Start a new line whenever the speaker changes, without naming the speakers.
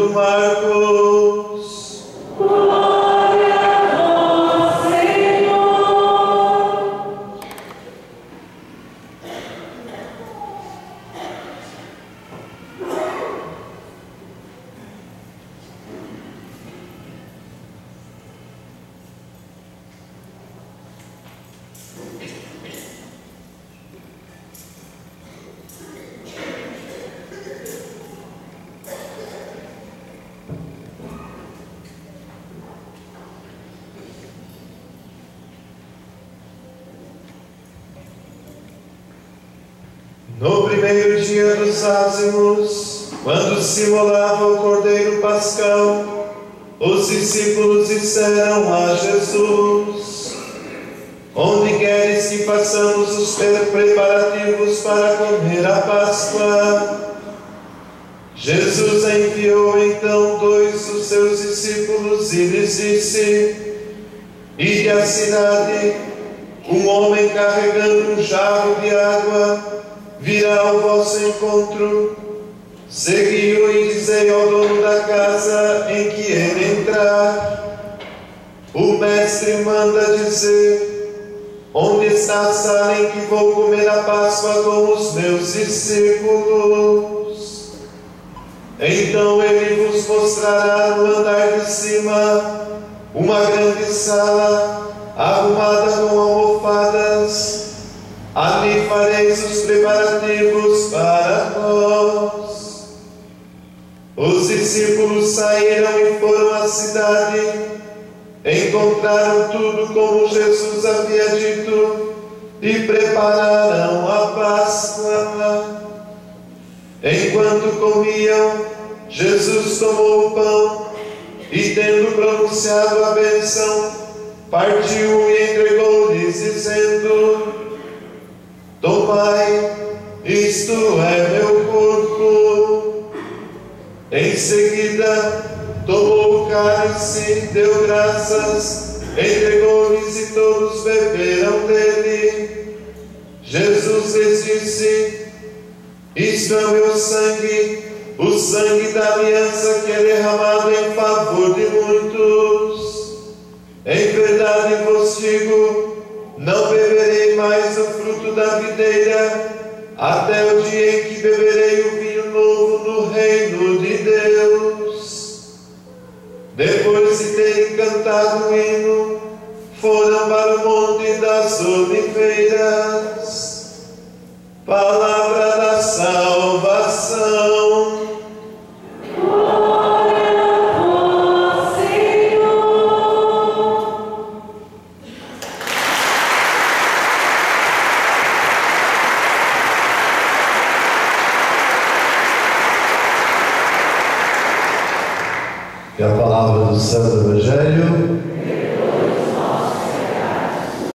segundo Marcos.
Glória a vós, Senhor.
No primeiro dia dos ázimos, quando se imolava o cordeiro pascal, os discípulos disseram a Jesus: onde queres que façamos os preparativos para comer a Páscoa? Jesus enviou então 2 dos seus discípulos e lhes disse: ide à cidade, um homem carregando um jarro de água virá ao vosso encontro. Segui-o e dizei ao dono da casa em que ele entrar: o mestre manda dizer, onde está a sala em que vou comer a Páscoa com os meus discípulos? Então ele vos mostrará no andar de cima uma grande sala arrumada com almofadas. Ali fareis os preparativos para nós. Os discípulos saíram e foram à cidade. Encontraram tudo como Jesus havia dito e prepararam a Páscoa. Enquanto comiam, Jesus tomou o pão e, tendo pronunciado a bênção, partiu e entregou-lhes, dizendo: tomai, isto é meu corpo. Em seguida, tomou o cálice, deu graças, entregou-lhes e todos beberam dele. Jesus lhes disse: isto é o meu sangue, o sangue da aliança que é derramado em favor de muitos. Em verdade vos digo, não beberei mais o fruto da videira, até o dia em que beberei o vinho novo no reino de Deus. Depois de terem cantado o hino, foram para o Monte das Oliveiras. Palavra da salvação.
Que a palavra do Santo Evangelho